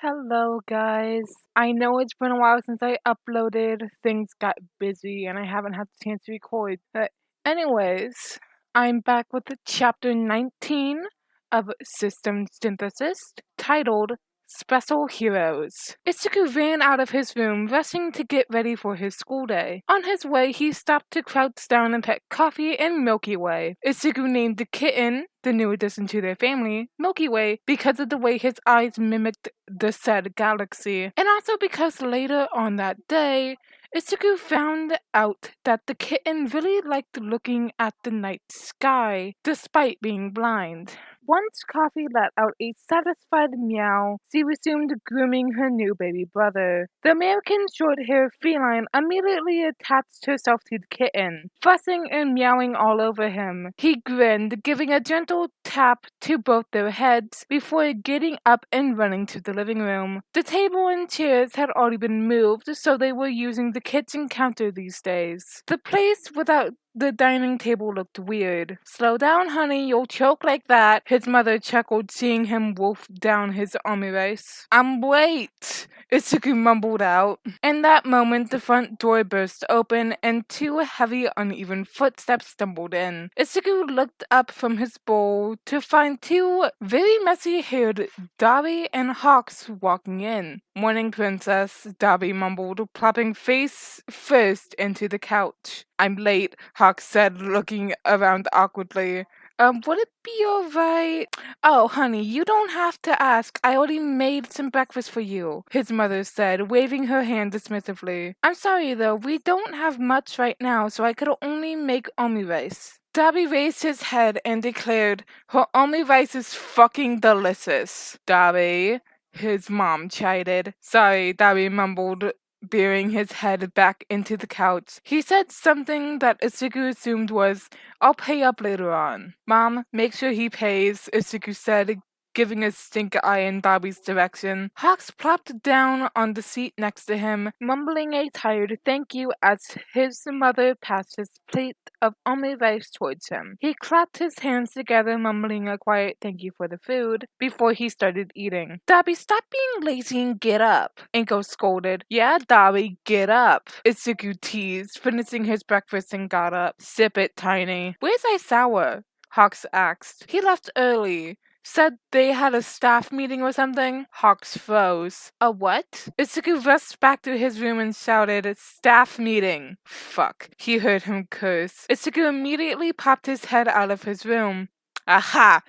Hello, guys. I know it's been a while since I uploaded. Things got busy and I haven't had the chance to record. But, anyways, I'm back with chapter 19 of System Synthesis titled Special Heroes. Itsuki ran out of his room, rushing to get ready for his school day. On his way, he stopped to crouch down and pet Coffee and Milky Way. Itsuki named the kitten, the new addition to their family, Milky Way, because of the way his eyes mimicked the said galaxy, and also because later on that day, Itsuki found out that the kitten really liked looking at the night sky, despite being blind. Once Coffee let out a satisfied meow, she resumed grooming her new baby brother. The American short-haired feline immediately attached herself to the kitten, fussing and meowing all over him. He grinned, giving a gentle tap to both their heads before getting up and running to the living room. The table and chairs had already been moved, so they were using the kitchen counter these days. The place without the dining table looked weird. "Slow down, honey, you'll choke like that," his mother chuckled, seeing him wolf down his omurice. "I'm late," Itsuki mumbled out. In that moment, the front door burst open, and two heavy, uneven footsteps stumbled in. Itsuki looked up from his bowl to find two very messy-haired Dabi and Hawks walking in. "Morning, princess," Dabi mumbled, plopping face first into the couch. "I'm late," Hawk said, looking around awkwardly. Would it be alright? "Oh, honey, you don't have to ask. I already made some breakfast for you," his mother said, waving her hand dismissively. "I'm sorry, though. We don't have much right now, so I could only make omurice." Dabi raised his head and declared, "Her omurice is fucking delicious." "Dabi," his mom chided. "Sorry," Dabi mumbled, bearing his head back into the couch. He said something that Itsuki assumed was, "I'll pay up later on." "Mom, make sure he pays," Itsuki said, giving a stink eye in Dabi's direction. Hawks plopped down on the seat next to him, mumbling a tired thank you as his mother passed his plate of omurice towards him. He clapped his hands together, mumbling a quiet thank you for the food, before he started eating. "Dabi, stop being lazy and get up," Inko scolded. "Yeah, Dabi, get up," Itsuki teased, finishing his breakfast and got up. "Sip it, Tiny." "Where's Aisawa?" Hawks asked. "He left early. Said they had a staff meeting or something." Hawks froze. "A what?" Itsuki rushed back to his room and shouted, "Staff meeting." Fuck. He heard him curse. Itsuki immediately popped his head out of his room. "Aha!"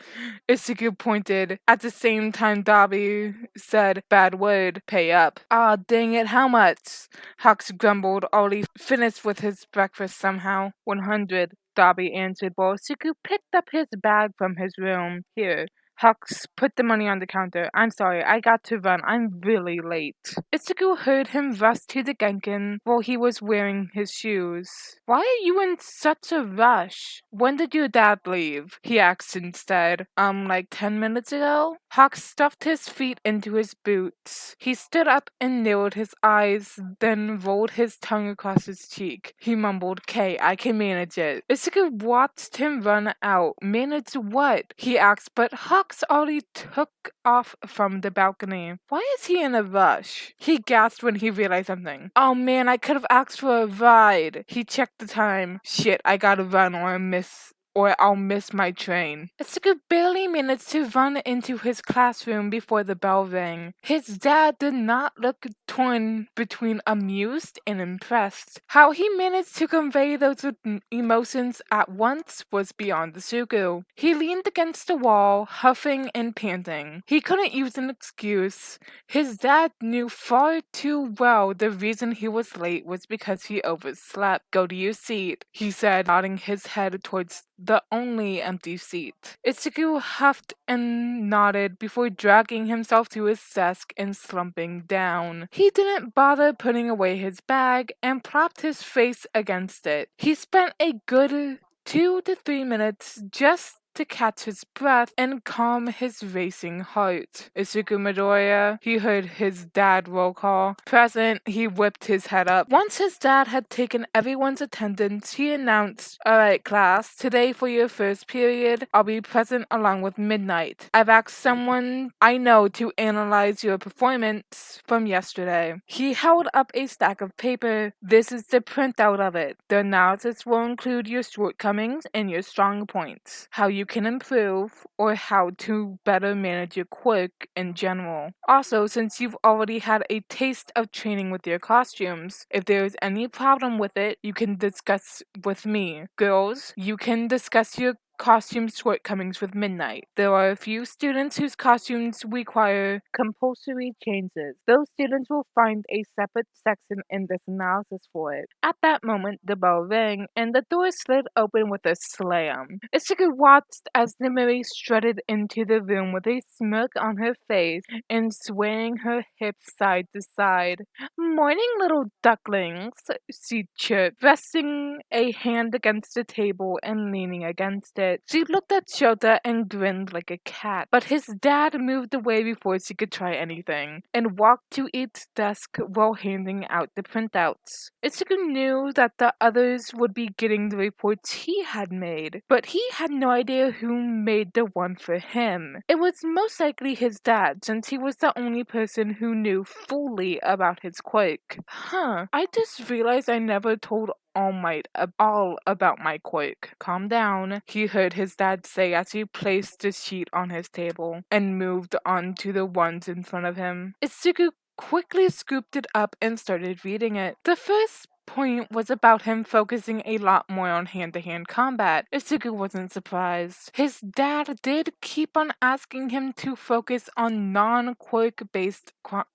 Itsuki pointed. At the same time, Dabi said, "Bad word, pay up." "Aw, dang it, how much?" Hawks grumbled, already finished with his breakfast somehow. 100, Dabi answered while Itsuki picked up his bag from his room. "Here." Hawks put the money on the counter. "I'm sorry, I got to run. I'm really late." Itsuki heard him rush to the Genkin while he was wearing his shoes. "Why are you in such a rush? When did your dad leave?" he asked instead. Like 10 minutes ago?" Hawks stuffed his feet into his boots. He stood up and narrowed his eyes, then rolled his tongue across his cheek. He mumbled, "K, I can manage it." Itsuki watched him run out. "Manage what?" he asked, but Hawks already took off from the balcony. "Why is he in a rush?" he gasped when he realized something. "Oh man, I could have asked for a ride." He checked the time. "Shit, I gotta run or I'll miss my train." Itsuki barely managed to run into his classroom before the bell rang. His dad did not look torn between amused and impressed. How he managed to convey those emotions at once was beyond Itsuki. He leaned against the wall, huffing and panting. He couldn't use an excuse. His dad knew far too well the reason he was late was because he overslept. "Go to your seat," he said, nodding his head towards the only empty seat. Itsuki huffed and nodded before dragging himself to his desk and slumping down. He didn't bother putting away his bag and propped his face against it. He spent a good 2 to 3 minutes just to catch his breath and calm his racing heart. Isuku Midoriya, he heard his dad roll call. Present, he whipped his head up. Once his dad had taken everyone's attendance, he announced, "Alright class, today for your first period, I'll be present along with Midnight. I've asked someone I know to analyze your performance from yesterday." He held up a stack of paper. "This is the printout of it. The analysis will include your shortcomings and your strong points, how you can improve, or how to better manage your quirk in general. Also, since you've already had a taste of training with your costumes, if there is any problem with it, you can discuss with me. Girls, you can discuss your costume shortcomings with Midnight. There are a few students whose costumes require compulsory changes. Those students will find a separate section in this analysis for it." At that moment, the bell rang, and the door slid open with a slam. Isuku watched as the Miri strutted into the room with a smirk on her face and swaying her hips side to side. "Morning, little ducklings," she chirped, resting a hand against the table and leaning against it. She looked at Shota and grinned like a cat, but his dad moved away before she could try anything, and walked to its desk while handing out the printouts. Itsuku knew that the others would be getting the reports he had made, but he had no idea who made the one for him. It was most likely his dad, since he was the only person who knew fully about his quirk. I just realized I never told All Might all about my quirk. Calm down, he heard his dad say as he placed the sheet on his table and moved on to the ones in front of him. Itsuku quickly scooped it up and started reading it. The first point was about him focusing a lot more on hand-to-hand combat. Isuku wasn't surprised. His dad did keep on asking him to focus on non-quirk based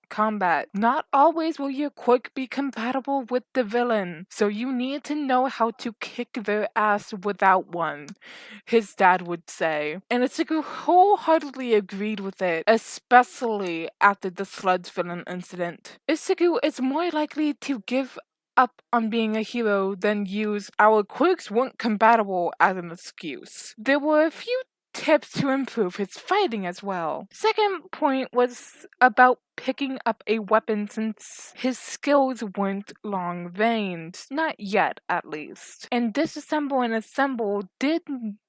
combat. Not always will your quirk be compatible with the villain, so you need to know how to kick their ass without one, his dad would say. And Isuku wholeheartedly agreed with it, especially after the sludge villain incident. Isuku is more likely to give up on being a hero than use "our quirks weren't compatible" as an excuse. There were a few tips to improve his fighting as well. Second point was about picking up a weapon since his skills weren't long range. Not yet, at least. And disassemble and assemble didn't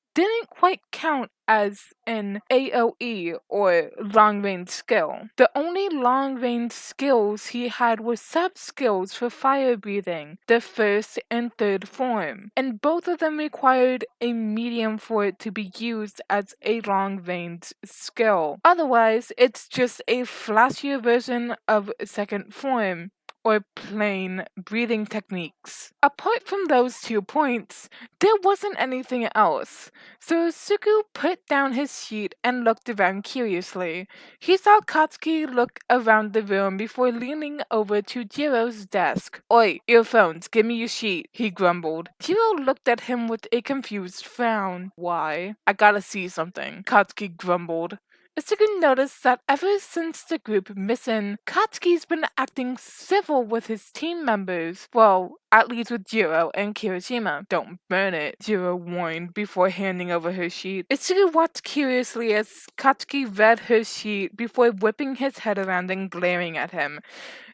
quite count as an AoE or long-range skill. The only long-range skills he had were sub-skills for fire breathing, the first and third form, and both of them required a medium for it to be used as a long-range skill. Otherwise, it's just a flashier version of second form, or plain breathing techniques. Apart from those 2 points, there wasn't anything else, so Suku put down his sheet and looked around curiously. He saw Katsuki look around the room before leaning over to Jiro's desk. "Oi, earphones, give me your sheet," he grumbled. Jiro looked at him with a confused frown. "Why?" "I gotta see something," Katsuki grumbled. Isuku noticed that ever since the group mission, Katsuki's been acting civil with his team members. Well, at least with Jiro and Kirishima. "Don't burn it," Jiro warned before handing over her sheet. Isuku watched curiously as Katsuki read her sheet before whipping his head around and glaring at him.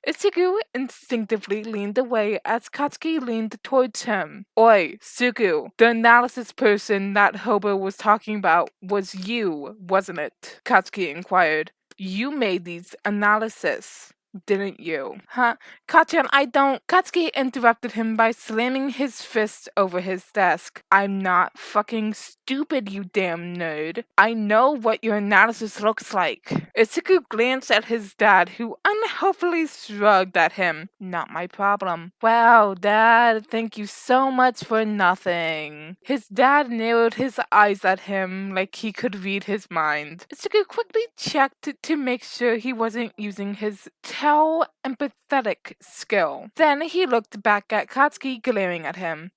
Isuku instinctively leaned away as Katsuki leaned towards him. "Oi, Suku, the analysis person that Hobo was talking about was you, wasn't it?" Katsuki inquired. "You made these analysis, didn't you?" "Huh? Kachan, I don't..." Katsuki interrupted him by slamming his fist over his desk. "I'm not fucking stupid, you damn nerd. I know what your analysis looks like." Isuku glanced at his dad, who unhelpfully shrugged at him. "Not my problem." "Wow, Dad, thank you so much for nothing." His dad narrowed his eyes at him like he could read his mind. Isuku quickly checked to make sure he wasn't using his tell empathetic skill. Then he looked back at Katsuki, glaring at him.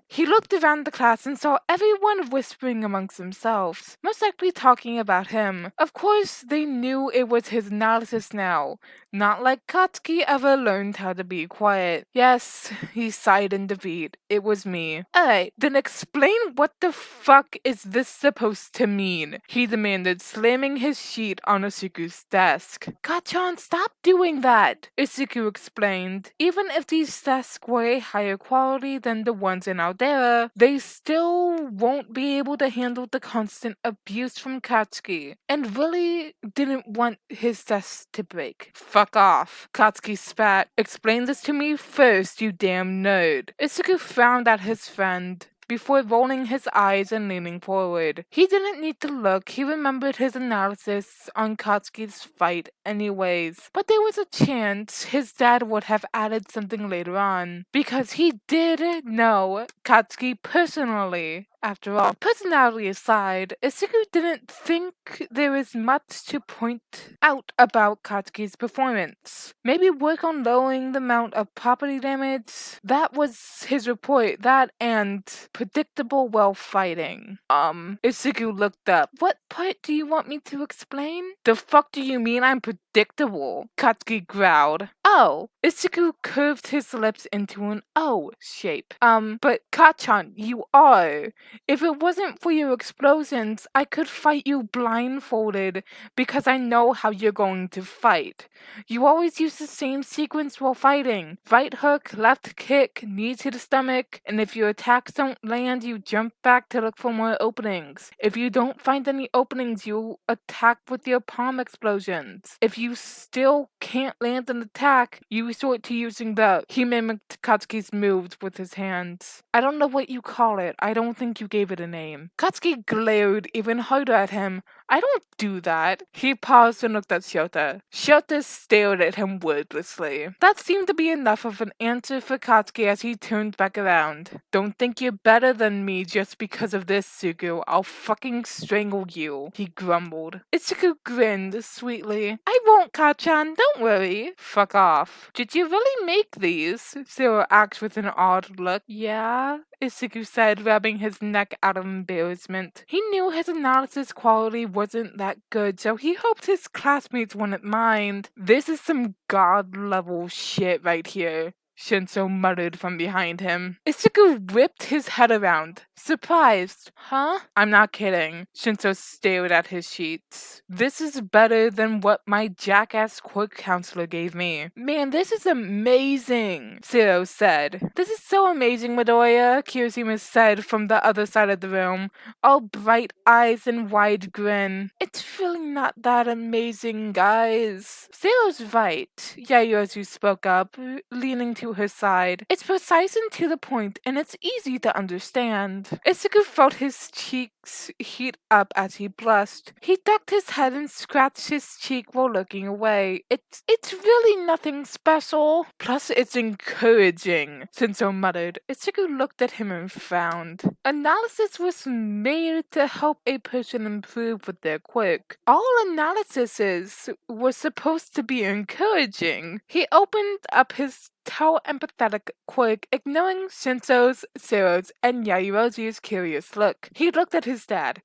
He looked around the class and saw everyone whispering amongst themselves, most likely talking about him. Of course, they knew it was his analysis now. Not like Katsuki ever learned how to be quiet. Yes, he sighed in defeat. It was me. Alright, then explain what the fuck is this supposed to mean? He demanded, slamming his sheet on Isuku's desk. Kachan, stop doing that! Isuku explained. Even if these desks were a higher quality than the ones in Aldera, they still won't be able to handle the constant abuse from Katsuki, and really didn't want his desk to break. Fuck off. Katsuki spat. Explain this to me first, you damn nerd. Isuku frowned at his friend before rolling his eyes and leaning forward. He didn't need to look, he remembered his analysis on Katsuki's fight anyways. But there was a chance his dad would have added something later on, because he did know Katsuki personally. After all, personality aside, Isuku didn't think there was much to point out about Katsuki's performance. Maybe work on lowering the amount of property damage. That was his report, that and predictable well fighting. Isuku looked up. What part do you want me to explain? The fuck do you mean I'm predictable? Katsuki growled. Oh, Isuku curved his lips into an O shape. But Kachan, you are. If it wasn't for your explosions, I could fight you blindfolded because I know how you're going to fight. You always use the same sequence while fighting. Right hook, left kick, knee to the stomach, and if your attacks don't land, you jump back to look for more openings. If you don't find any openings, you attack with your palm explosions. If you still can't land an attack, you resort to using the... He mimicked Katsuki's moves with his hands. I don't know what you call it. I don't think you gave it a name. Katsuki glared even harder at him. I don't do that. He paused and looked at Shota. Shota stared at him wordlessly. That seemed to be enough of an answer for Katsuki as he turned back around. Don't think you're better than me just because of this, Sugu. I'll fucking strangle you, he grumbled. Itsuku grinned sweetly. I won't, Kachan, don't worry. Fuck off. Did you really make these? Zero asked with an odd look. Yeah, Isuku said, rubbing his neck out of embarrassment. He knew his analysis quality wasn't that good, so he hoped his classmates wouldn't mind. This is some god-level shit right here, Shinso muttered from behind him. Isuku whipped his head around, surprised. Huh? I'm not kidding. Shinso stared at his sheets. This is better than what my jackass quirk counselor gave me. Man, this is amazing, Zero said. This is so amazing, Midoriya, Kirishima said from the other side of the room, all bright eyes and wide grin. It's really not that amazing, guys. Zero's right, Yayorozu spoke up, leaning to her side. It's precise and to the point, and it's easy to understand. Isuku felt his cheeks heat up as he blushed. He ducked his head and scratched his cheek while looking away. It's really nothing special. Plus, it's encouraging, Shinso muttered. Isuku looked at him and frowned. Analysis was made to help a person improve with their quirk. All analyses were supposed to be encouraging. He opened up his empathetic quirk, ignoring Shinso's, Zero's, and Yayorozu's curious look. He looked at his dad.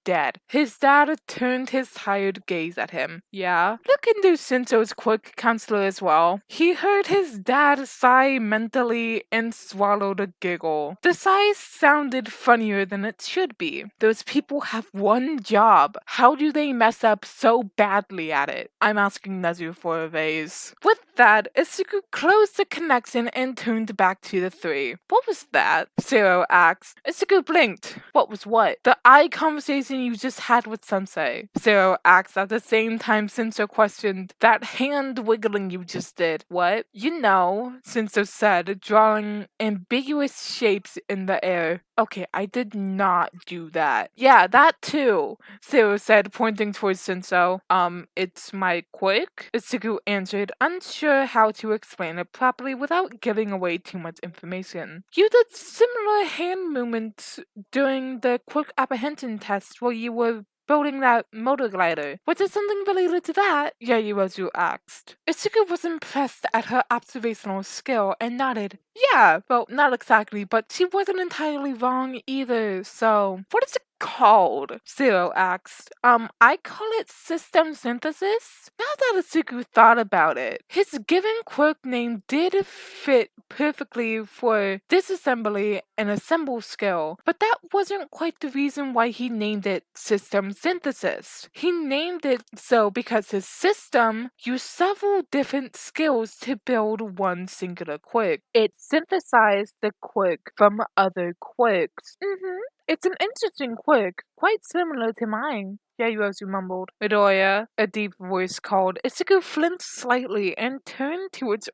His dad turned his tired gaze at him. Yeah? Look into Shinso's quirk counselor as well. He heard his dad sigh mentally and swallowed a giggle. The sigh sounded funnier than it should be. Those people have one job. How do they mess up so badly at it? I'm asking Nezu for a raise. With that, Isuku closed the connection and turned back to the three. What was that? Zero asked. Isuku blinked. What was what? The eye conversation you just had with Sensei. Zero asked at the same time Shinso questioned. That hand wiggling you just did. What? You know, Shinso said, drawing ambiguous shapes in the air. Okay, I did not do that. Yeah, that too, Zero said, pointing towards Shinso. It's my quirk? Isuku answered, unsure how to explain it properly without giving away too much information. You did similar hand movements during the quirk apprehension test while you were building that motor glider. Was there something related to that? Yaoyorozu asked. Isuku was impressed at her observational skill and nodded. Yeah, well, not exactly, but she wasn't entirely wrong either, so... What is it called? Zero asked. I call it system synthesis? Now that Isuku thought about it, his given quirk name did fit perfectly for disassembly and assemble skill, but that wasn't quite the reason why he named it system synthesis. He named it so because his system used several different skills to build one singular quirk. It synthesized the quirk from other quirks. It's an interesting quirk, quite similar to mine. Yaoyorozu mumbled. Midoriya, a deep voice called. Isuku flinched slightly and turned to its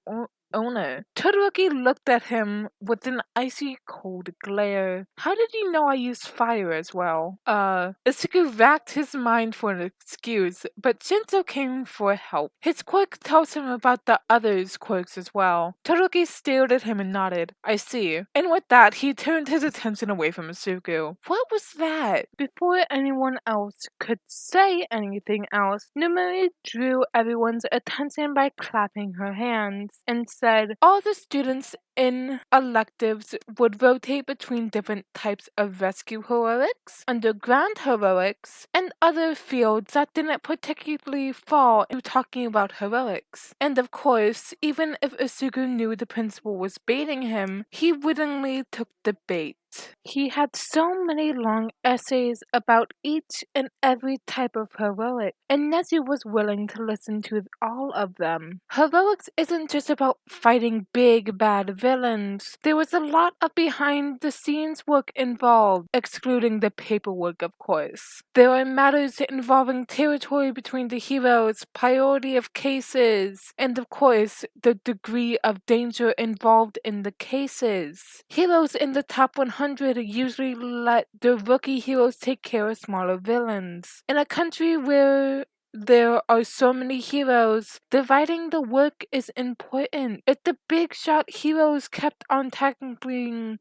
owner. Todoroki looked at him with an icy cold glare. How did you know I used fire as well? Isuku racked his mind for an excuse, but Shinzo came for help. His quirk tells him about the others' quirks as well. Todoroki stared at him and nodded. I see. And with that, he turned his attention away from Isuku. What was that? Before anyone else could say anything else, Numeri drew everyone's attention by clapping her hands and said all the students in electives would rotate between different types of rescue heroics, underground heroics, and other fields that didn't particularly fall into talking about heroics. And of course, even if Isugu knew the principal was baiting him, he willingly took the bait. He had so many long essays about each and every type of heroic, and Nezu was willing to listen to all of them. Heroics isn't just about fighting big bad villains. There was a lot of behind-the-scenes work involved, excluding the paperwork, of course. There are matters involving territory between the heroes, priority of cases, and of course, the degree of danger involved in the cases. Heroes in the top 100 usually let the rookie heroes take care of smaller villains. In a country where there are so many heroes, dividing the work is important. If the big shot heroes kept on tackling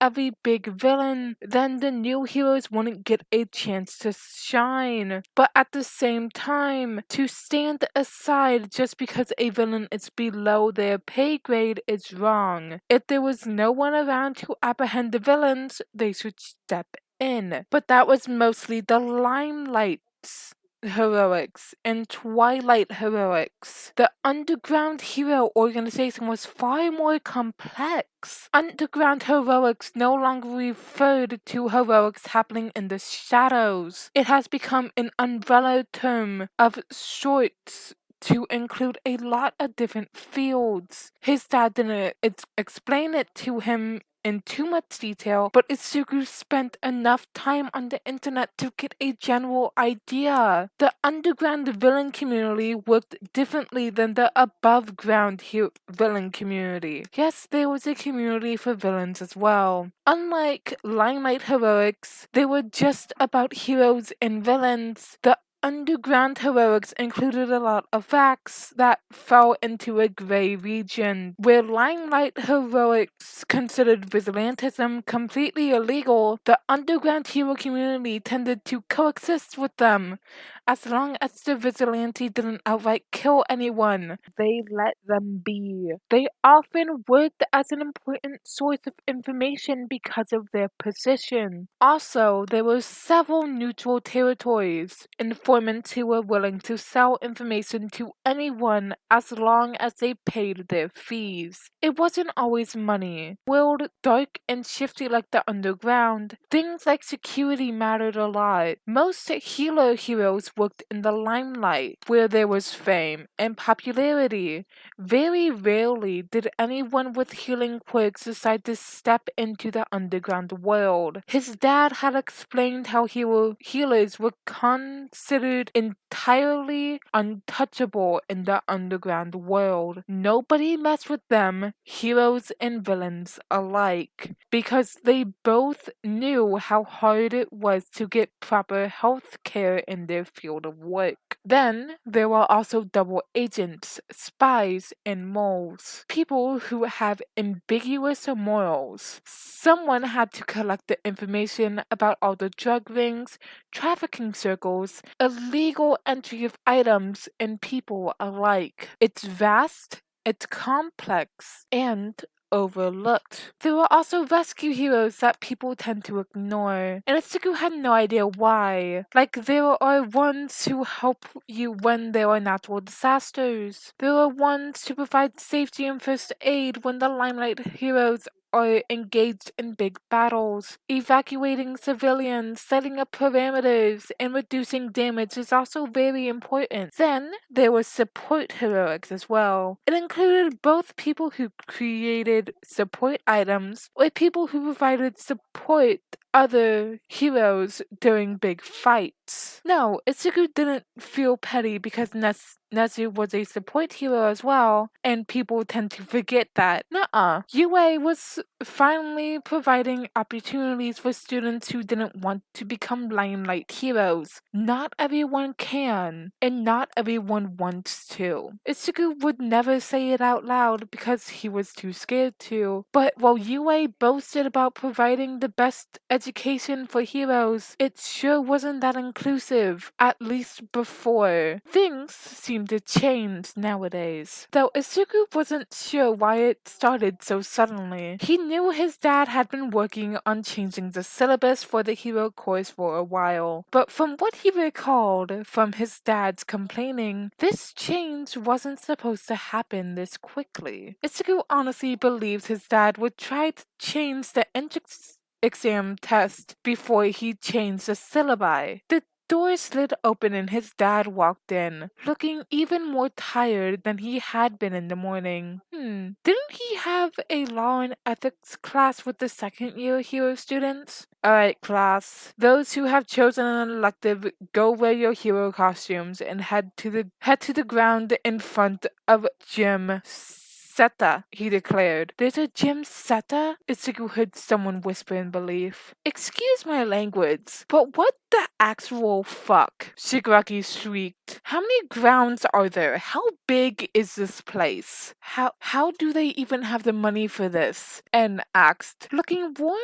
every big villain, then the new heroes wouldn't get a chance to shine. But at the same time, to stand aside just because a villain is below their pay grade is wrong. If there was no one around to apprehend the villains, they should step in. But that was mostly the Limelights heroics and Twilight heroics. The underground hero organization was far more complex. Underground heroics no longer referred to heroics happening in the shadows. It has become an umbrella term of sorts to include a lot of different fields. His dad didn't explain it to him in too much detail, but Isugu spent enough time on the internet to get a general idea. The underground villain community worked differently than the above ground villain community. Yes, there was a community for villains as well. Unlike Limelight Heroics, they were just about heroes and villains. The underground heroics included a lot of facts that fell into a gray region, where Limelight heroics considered vigilantism completely illegal. The underground hero community tended to coexist with them. As long as the vigilante didn't outright kill anyone, they let them be. They often worked as an important source of information because of their position. Also, there were several neutral territories. Informants who were willing to sell information to anyone as long as they paid their fees. It wasn't always money. World dark and shifty like the underground, things like security mattered a lot. Most healer heroes worked in the limelight, where there was fame and popularity. Very rarely did anyone with healing quirks decide to step into the underground world. His dad had explained how healers were considered considered entirely untouchable in the underground world. Nobody messed with them, heroes and villains alike, because they both knew how hard it was to get proper health care in their field of work. Then there were also double agents, spies, and moles. People who have ambiguous morals. Someone had to collect the information about all the drug rings, trafficking circles, illegal entry of items and people alike. It's vast, it's complex, and overlooked. There were also rescue heroes that people tend to ignore, and Itsuku had no idea why. Like, there are ones who help you when there are natural disasters. There are ones to provide safety and first aid when the Limelight heroes are engaged in big battles. Evacuating civilians, setting up parameters, and reducing damage is also very important. Then there was support heroics as well. It included both people who created support items or people who provided support other heroes during big fights. No, Itsuku didn't feel petty because Nezu was a support hero as well, and people tend to forget that. Nuh-uh. UA was finally providing opportunities for students who didn't want to become Limelight heroes. Not everyone can, and not everyone wants to. Itsuku would never say it out loud because he was too scared to, but while UA boasted about providing the best education for heroes, it sure wasn't that inclusive, at least before. Things seem to change nowadays. Though Itsuku wasn't sure why it started so suddenly. He knew his dad had been working on changing the syllabus for the hero course for a while, but from what he recalled from his dad's complaining, this change wasn't supposed to happen this quickly. Itsuku honestly believes his dad would try to change the entrance exam test before he changed the syllabi. The door slid open and his dad walked in, looking even more tired than he had been in the morning. Didn't he have a law and ethics class with the second year hero students? Alright, class. Those who have chosen an elective, go wear your hero costumes and head to the ground in front of Gym Seta, he declared. There's a Gym Seta? Itsuku heard someone whisper in belief. Excuse my language, but what the actual fuck? Shigaraki shrieked. How many grounds are there? How big is this place? How do they even have the money for this? En asked, looking warmly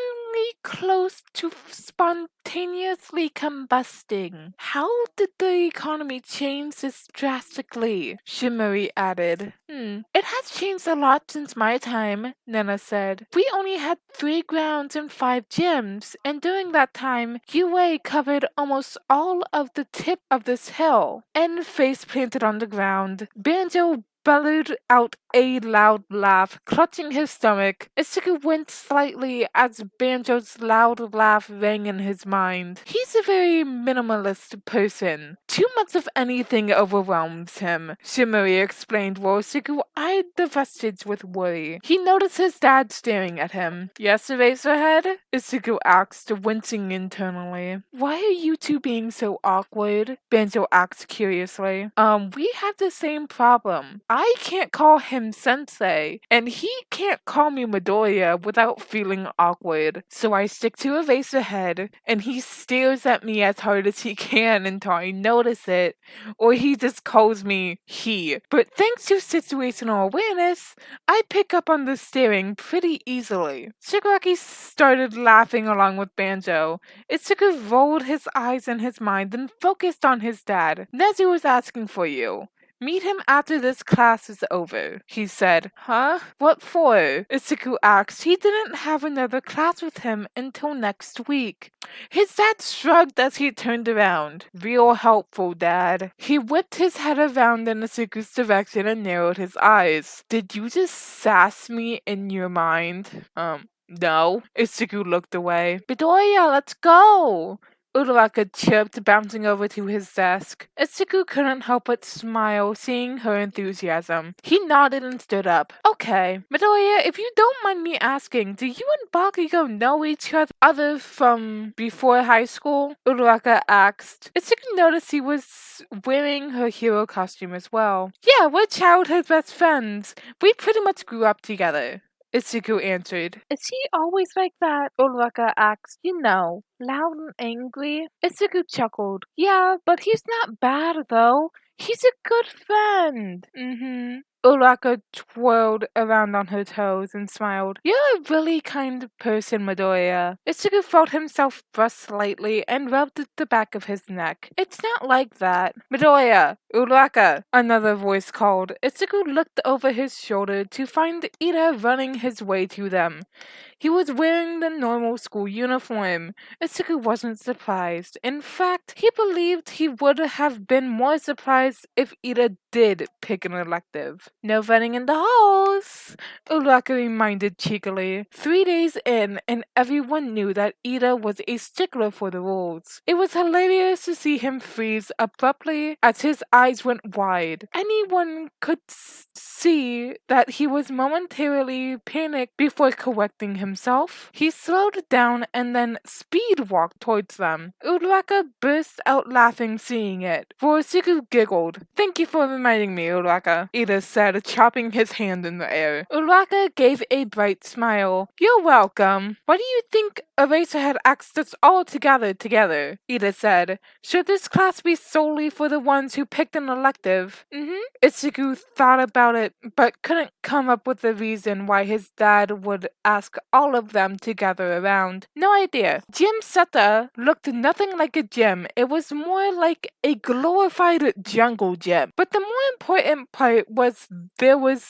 close to spontaneously combusting. How did the economy change this drastically? Shimori added. It has changed a lot since my time, Nana said. We only had 3 grounds and 5 gyms, and during that time, UA covered almost all of the tip of this hill. And face planted on the ground. Banjo bellowed out a loud laugh, clutching his stomach. Itsuku winced slightly as Banjo's loud laugh rang in his mind. He's a very minimalist person. Too much of anything overwhelms him, Shimori explained while Itsuku eyed the vestige with worry. He noticed his dad staring at him. Yes, Eraserhead? Itsuku asked, wincing internally. Why are you two being so awkward? Banjo asked curiously. We have the same problem. I can't call him sensei, and he can't call me Midoriya without feeling awkward. So I stick to Eraserhead, and he stares at me as hard as he can until I notice it, or he just calls me he. But thanks to situational awareness, I pick up on the staring pretty easily. Shigaraki started laughing along with Banjo. Itsuku rolled his eyes in his mind and focused on his dad. Nezu was asking for you. Meet him after this class is over, he said. Huh? What for? Itsuku asked. He didn't have another class with him until next week. His dad shrugged as he turned around. Real helpful, Dad. He whipped his head around in Itsuku's direction and narrowed his eyes. Did you just sass me in your mind? No. Itsuku looked away. Midoriya, let's go! Uraraka chirped, bouncing over to his desk. Itsuki couldn't help but smile, seeing her enthusiasm. He nodded and stood up. Okay, Midoriya, if you don't mind me asking, do you and Bakugo know each other from before high school? Uraraka asked. Itsuki noticed he was wearing her hero costume as well. Yeah, we're childhood best friends. We pretty much grew up together. Itsuki answered. Is he always like that? Uraraka asked. You know, loud and angry. Itsuki chuckled. Yeah, but he's not bad though. He's a good friend. Mm-hmm. Uraraka twirled around on her toes and smiled. You're a really kind person, Midoriya. Itsuki felt himself brush slightly and rubbed at the back of his neck. It's not like that. Midoriya! Uraraka! Another voice called. Itsuki looked over his shoulder to find Ida running his way to them. He was wearing the normal school uniform. Itsuki wasn't surprised. In fact, he believed he would have been more surprised if Ida did pick an elective. No running in the halls, Uraraka reminded cheekily. 3 days in, and everyone knew that Ida was a stickler for the rules. It was hilarious to see him freeze abruptly as his eyes went wide. Anyone could see that he was momentarily panicked before correcting himself. He slowed down and then speed walked towards them. Uraraka burst out laughing seeing it. Rorosuke giggled. Thank you for reminding me, Uraraka, Ida said, chopping his hand in the air. Uraraka gave a bright smile. You're welcome. Why do you think Eraserhead asked us all together? Ida said. Should this class be solely for the ones who picked an elective? Itsuki thought about it, but couldn't come up with a reason why his dad would ask all of them to gather around. No idea. Gym Seta looked nothing like a gym. It was more like a glorified jungle gym. But the more important part was there was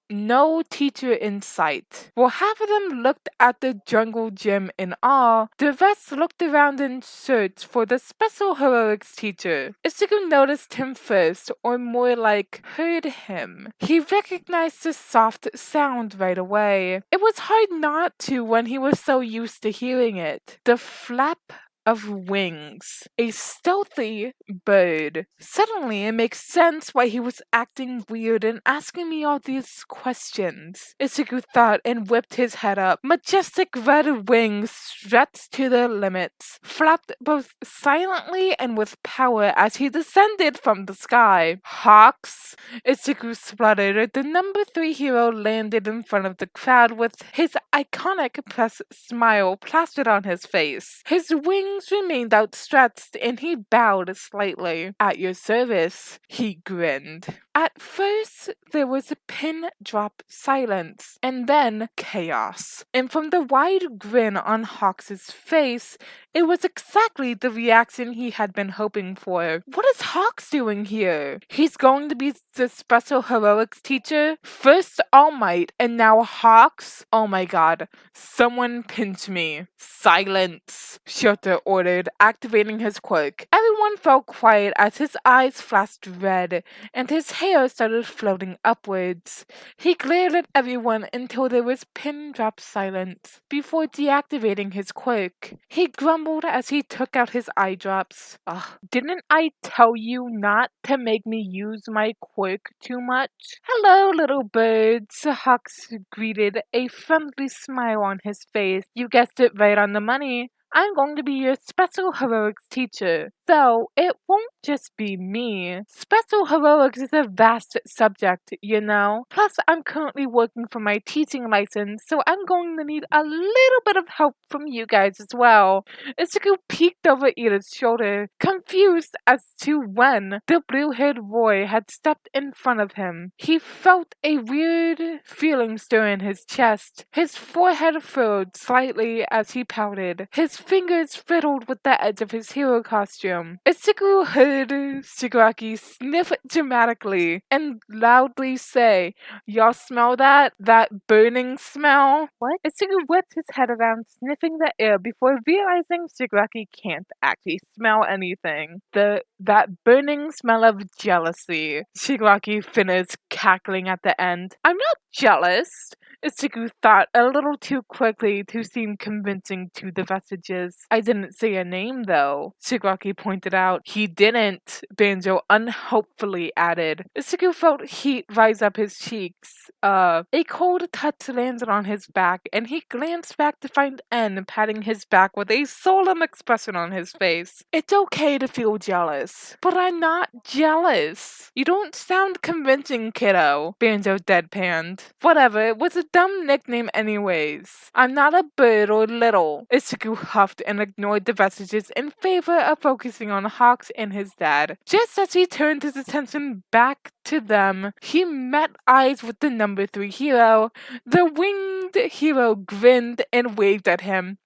no teacher in sight. While half of them looked at the jungle gym in awe, the rest looked around in search for the special heroics teacher. Itsuki noticed him first, or more like heard him. He recognized the soft sound right away. It was hard not to when he was so used to hearing it. The flap of wings. A stealthy bird. Suddenly, it makes sense why he was acting weird and asking me all these questions. Itsuki thought and whipped his head up. Majestic red wings stretched to their limits, flapped both silently and with power as he descended from the sky. Hawks? Itsuki spluttered. The number 3 hero landed in front of the crowd with his iconic press smile plastered on his face. His wings remained outstretched and he bowed slightly. At your service, he grinned. At first, there was a pin drop silence, and then chaos. And from the wide grin on Hawks' face, it was exactly the reaction he had been hoping for. What is Hawks doing here? He's going to be the special heroics teacher? First All Might, and now Hawks? Oh my god. Someone pinch me. Silence, Shota ordered, activating his quirk. Everyone fell quiet as his eyes flashed red, and his hair started floating upwards. He glared at everyone until there was pin drop silence before deactivating his quirk. He grumbled as he took out his eye drops. Ugh, didn't I tell you not to make me use my quirk too much? Hello, little birds, Hawks greeted, a friendly smile on his face. You guessed it right on the money. I'm going to be your special heroics teacher. So, it won't just be me. Special heroics is a vast subject, you know. Plus, I'm currently working for my teaching license, so I'm going to need a little bit of help from you guys as well. Itsuki peeked over Ida's shoulder, confused as to when the blue-haired boy had stepped in front of him. He felt a weird feeling stir in his chest. His forehead furrowed slightly as he pouted. His fingers fiddled with the edge of his hero costume. Itsuki heard Shigaraki sniff dramatically and loudly say, "Y'all smell that? That burning smell?" What? Itsuki whipped his head around, sniffing the air before realizing Shigaraki can't actually smell anything. That burning smell of jealousy, Shigaraki finished, cackling at the end. I'm not jealous. Ichigo thought a little too quickly to seem convincing to the vestiges. I didn't say a name, though, Shigaraki pointed out. He didn't, Banjo unhopefully added. Ichigo felt heat rise up his cheeks. A cold touch landed on his back, and he glanced back to find En patting his back with a solemn expression on his face. It's okay to feel jealous, but I'm not jealous. You don't sound convincing, kiddo, Banjo deadpanned. Whatever, it was a dumb nickname anyways. I'm not a bird or little. Ichigo huffed and ignored the vestiges in favor of focusing on Hawks and his dad. Just as he turned his attention back to them, he met eyes with the number 3 hero. The winged hero grinned and waved at him.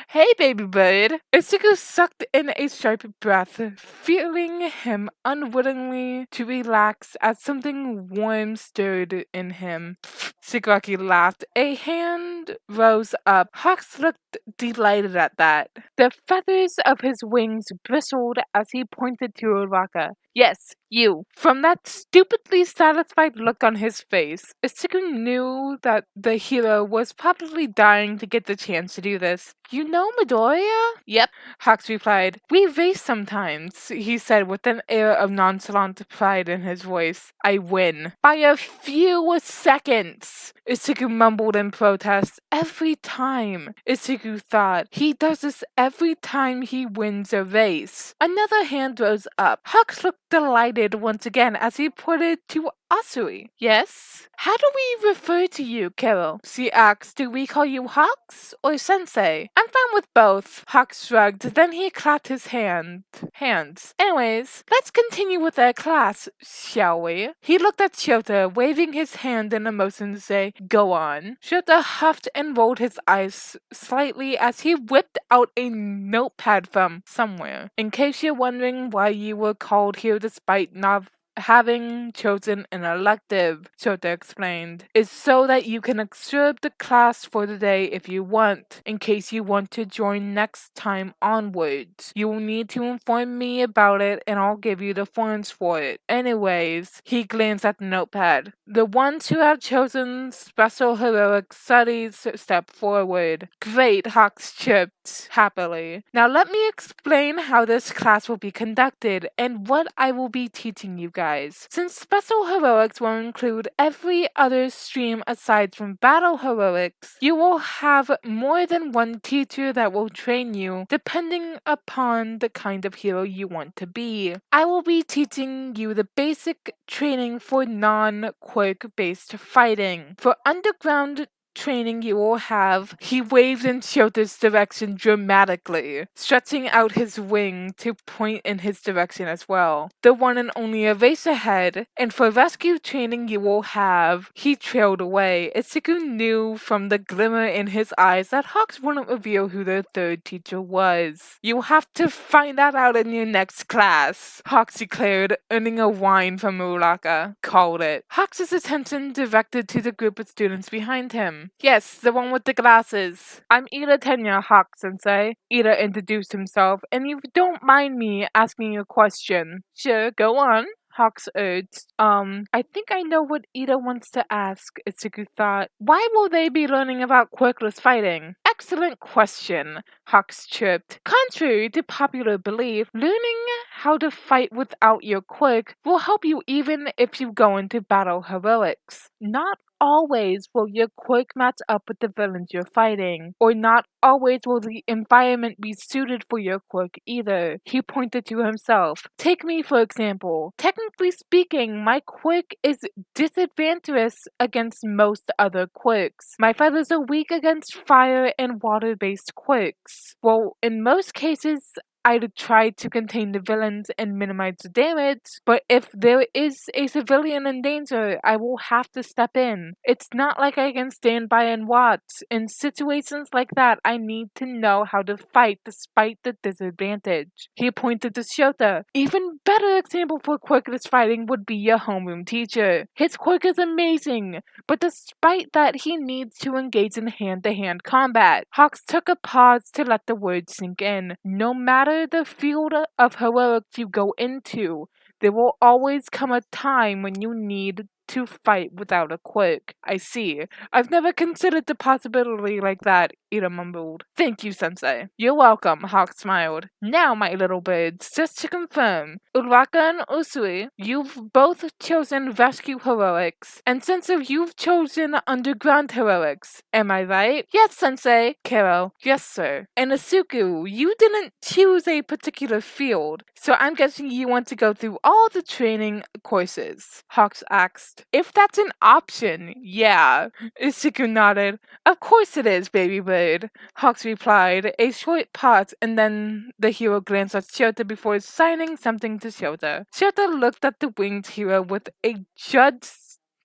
Hey, baby bird. Ichigo sucked in a sharp breath, feeling him unwittingly to relax as something warm stirred in him. Shigaraki laughed. A hand rose up. Hawks looked delighted at that. The feathers of his wings bristled as he pointed to Uraka. Yes, you. From that stupidly satisfied look on his face, Ichigo knew that the hero was probably dying to get the chance to do this. You know Midoriya? Yep, Hawks replied. We race sometimes, he said with an air of nonchalant pride in his voice. I win. By a few seconds, Ichigo mumbled in protest. Every time, Ichigo thought. He does this every time he wins a race. Another hand rose up. Hawks looked delighted once again as he pointed to Asui. Yes? How do we refer to you, Carol? She asked. Do we call you Hawks or Sensei? I'm fine with both. Hawks shrugged. Then he clapped his hands. Anyways, let's continue with our class, shall we? He looked at Shota, waving his hand in a motion to say, go on. Shota huffed and rolled his eyes slightly as he whipped out a notepad from somewhere. In case you're wondering why you were called here despite not having chosen an elective, Shota explained, is so that you can observe the class for the day if you want, in case you want to join next time onwards. You will need to inform me about it and I'll give you the forms for it. Anyways, he glanced at the notepad. The ones who have chosen special heroic studies step forward. Great, Hawks chirped happily. Now let me explain how this class will be conducted and what I will be teaching you guys. Since special heroics will include every other stream aside from battle heroics, you will have more than one teacher that will train you depending upon the kind of hero you want to be. I will be teaching you the basic training for non-quirk based fighting. For underground training you will have, he waved in Shota's direction dramatically, stretching out his wing to point in his direction as well. The one and only Eraserhead, and for rescue training you will have, he trailed away. Ichigo knew from the glimmer in his eyes that Hawks wouldn't reveal who their third teacher was. You'll have to find that out in your next class, Hawks declared, earning a whine from Uraka. Called it. Hawks' attention directed to the group of students behind him. Yes, the one with the glasses. I'm Ida Tenya, Hawk-sensei. Ida introduced himself, and you don't mind me asking a question. Sure, go on. Hawks urged. I think I know what Ida wants to ask, Ichigo thought. Why will they be learning about quirkless fighting? Excellent question, Hawks chirped. Contrary to popular belief, learning how to fight without your quirk will help you even if you go into battle heroics. Not always will your quirk match up with the villains you're fighting, or not always will the environment be suited for your quirk either. He pointed to himself. Take me for example. Technically speaking, my quirk is disadvantageous against most other quirks. My feathers are weak against fire and water-based quirks. Well, in most cases, I'd try to contain the villains and minimize the damage, but if there is a civilian in danger, I will have to step in. It's not like I can stand by and watch. In situations like that, I need to know how to fight despite the disadvantage. He pointed to Shota. Even better example for quirkless fighting would be your homeroom teacher. His quirk is amazing, but despite that, he needs to engage in hand-to-hand combat. Hawks took a pause to let the words sink in. No matter the field of heroics you go into, there will always come a time when you need to fight without a quirk. I see. I've never considered the possibility like that, Ida mumbled. Thank you, Sensei. You're welcome, Hawk smiled. Now, my little birds, just to confirm, Uraka and Usui, you've both chosen rescue heroics, and Sensei, you've chosen underground heroics. Am I right? Yes, Sensei. Kero, yes, sir. And Asuku, you didn't choose a particular field, so I'm guessing you want to go through all the training courses. Hawks asked. If that's an option, yeah. Asuku nodded. Of course it is, baby bird. Hawks replied. A short pause, and then the hero glanced at Shota before signing something to Shota. Shota looked at the winged hero with a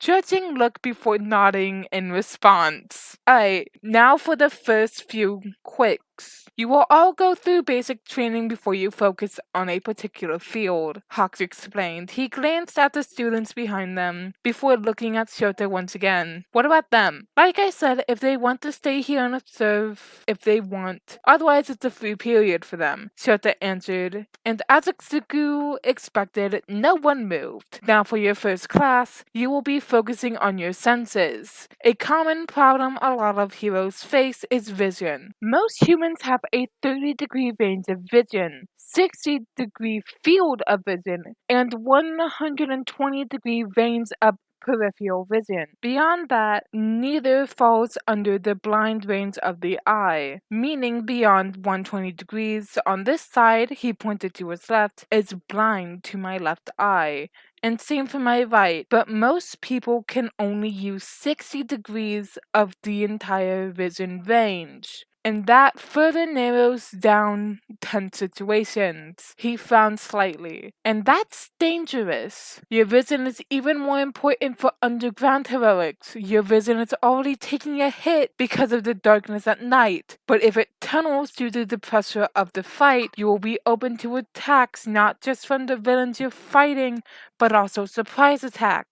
judging look before nodding in response. Alright, now for the first few quicks. You will all go through basic training before you focus on a particular field, Hawks explained. He glanced at the students behind them before looking at Shota once again. What about them? Like I said, if they want to stay here and observe, if they want. Otherwise, it's a free period for them, Shota answered. And as Atsuku expected, no one moved. Now for your first class, you will be focusing on your senses. A common problem a lot of heroes face is vision. Most humans have a 30-degree range of vision, 60-degree field of vision, and 120-degree range of peripheral vision. Beyond that, neither falls under the blind range of the eye, meaning beyond 120 degrees on this side, he pointed to his left, is blind to my left eye. And same for my right, but most people can only use 60 degrees of the entire vision range. And that further narrows down 10 situations. He frowned slightly. And that's dangerous. Your vision is even more important for underground heroics. Your vision is already taking a hit because of the darkness at night. But if it tunnels due to the pressure of the fight, you will be open to attacks not just from the villains you're fighting, but also surprise attack.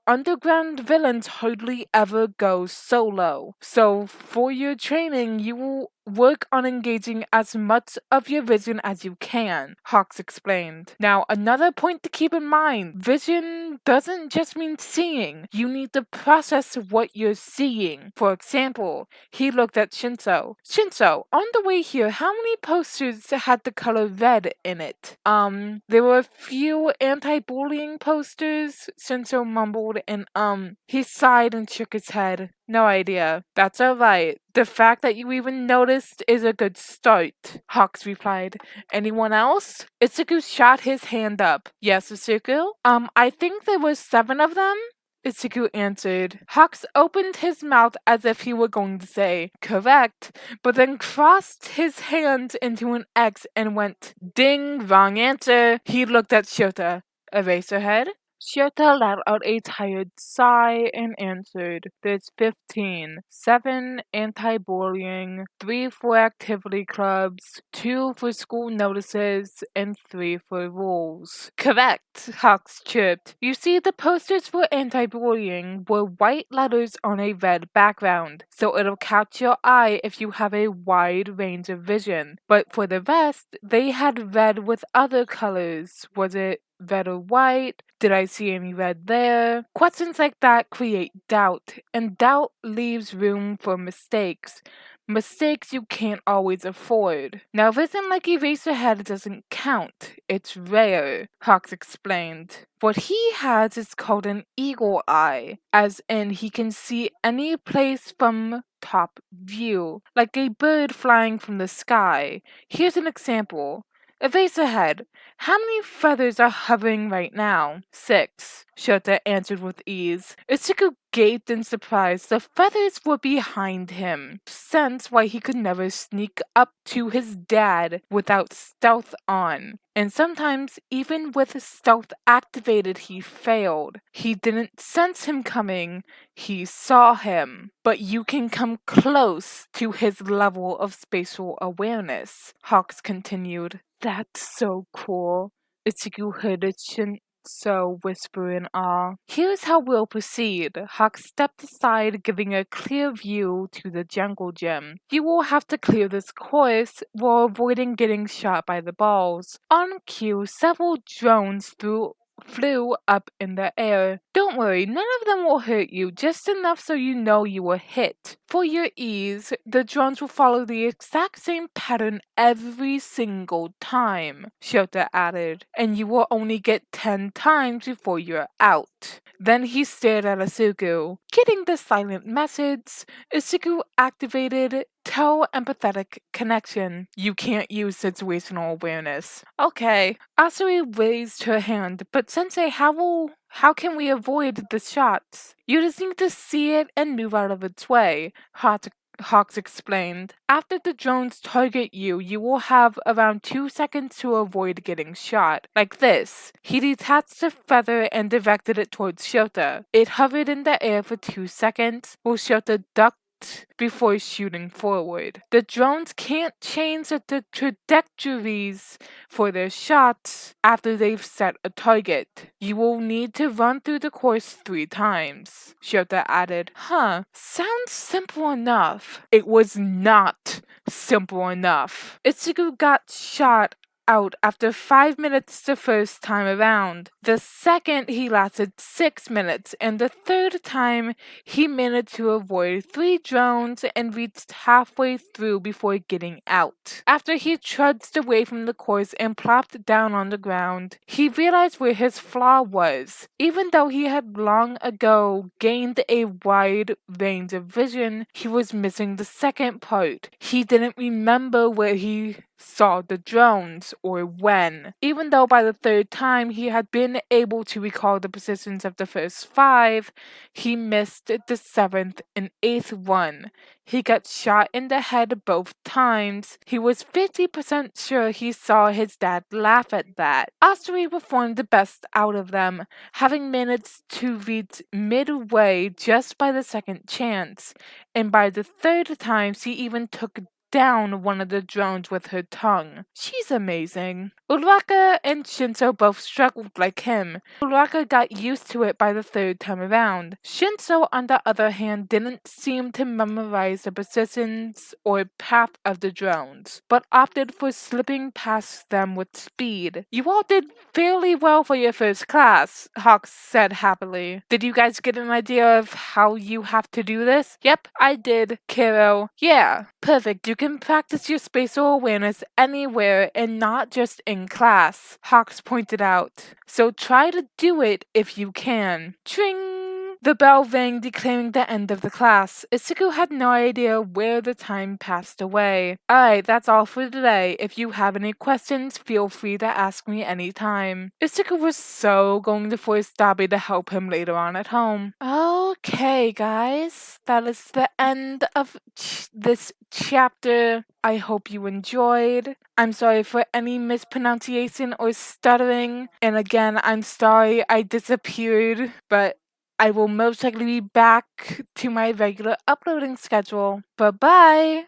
Underground villains hardly ever go solo. So for your training, you will work on engaging as much of your vision as you can, Hawks explained. Now, another point to keep in mind, vision doesn't just mean seeing. You need to process what you're seeing. For example, he looked at Shinso. Shinso, on the way here, how many posters had the color red in it? There were a few anti-bullying posters, Shinso mumbled, and he sighed and shook his head. No idea. That's alright. The fact that you even noticed is a good start, Hawks replied. Anyone else? Itsuku shot his hand up. Yes, Itsuku? I think there were 7 of them? Itsuku answered. Hawks opened his mouth as if he were going to say, correct, but then crossed his hands into an X and went, ding, wrong answer. He looked at Shota. Eraserhead? Shota let out a tired sigh and answered, there's 15. 7 anti-bullying, 3 for activity clubs, 2 for school notices, and 3 for rules. Correct, Hawks chirped. You see, the posters for anti-bullying were white letters on a red background, so it'll catch your eye if you have a wide range of vision. But for the rest, they had red with other colors. Was it red or white? Did I see any red there? Questions like that create doubt, and doubt leaves room for mistakes. Mistakes you can't always afford. Now, vision like Eraserhead doesn't count. It's rare, Hawks explained. What he has is called an eagle eye, as in he can see any place from top view, like a bird flying from the sky. Here's an example. Eraserhead, how many feathers are hovering right now? 6, Shota answered with ease. Itsuku gaped in surprise. The feathers were behind him. Sense why he could never sneak up to his dad without stealth on. And sometimes, even with stealth activated, he failed. He didn't sense him coming, he saw him. But you can come close to his level of spatial awareness, Hawks continued. That's so cool. Itsuku heard it Shinso whisper in awe. Here's how we'll proceed. Hawk stepped aside, giving a clear view to the jungle gym. You will have to clear this course while avoiding getting shot by the balls. On cue, several drones flew flew up in the air. Don't worry, none of them will hurt you, just enough so you know you were hit. For your ease, the drones will follow the exact same pattern every single time, Shota added, and you will only get 10 times before you're out. Then he stared at Asuku. Getting the silent message, Asuku activated tele-empathetic connection. You can't use situational awareness. Okay. Asuri raised her hand, but Sensei, how can we avoid the shots? You just need to see it and move out of its way, Hawks explained. After the drones target you, you will have around 2 seconds to avoid getting shot. Like this. He detached a feather and directed it towards Shota. It hovered in the air for 2 seconds, while Shota ducked before shooting forward. The drones can't change the trajectories for their shots after they've set a target. You will need to run through the course 3 times, Shota added. Sounds simple enough. It was not simple enough. Ichigo got shot out after 5 minutes the first time around. The second he lasted 6 minutes, and the third time he managed to avoid 3 drones and reached halfway through before getting out. After he trudged away from the course and plopped down on the ground, he realized where his flaw was. Even though he had long ago gained a wide range of vision, he was missing the second part. He didn't remember where he saw the drones or when. Even though by the third time he had been able to recall the positions of the first 5, he missed the 7th and 8th one. He got shot in the head both times. He was 50% sure he saw his dad laugh at that. Asuri performed the best out of them, having managed to reach midway just by the second chance, and by the third time she even took down one of the drones with her tongue. She's amazing. Uraka and Shinso both struggled like him. Uraka got used to it by the third time around. Shinso, on the other hand, didn't seem to memorize the positions or path of the drones, but opted for slipping past them with speed. You all did fairly well for your first class, Hawks said happily. Did you guys get an idea of how you have to do this? Yep, I did, Kiro. Yeah, perfect. You can practice your spatial awareness anywhere and not just in class, Hawks pointed out. So try to do it if you can. Tring! The bell rang, declaring the end of the class. Isuku had no idea where the time passed away. Alright, that's all for today. If you have any questions, feel free to ask me anytime. Isuku was so going to force Dabi to help him later on at home. Okay, guys, that is the end of this chapter. I hope you enjoyed. I'm sorry for any mispronunciation or stuttering. And again, I'm sorry I disappeared, but I will most likely be back to my regular uploading schedule. Bye-bye!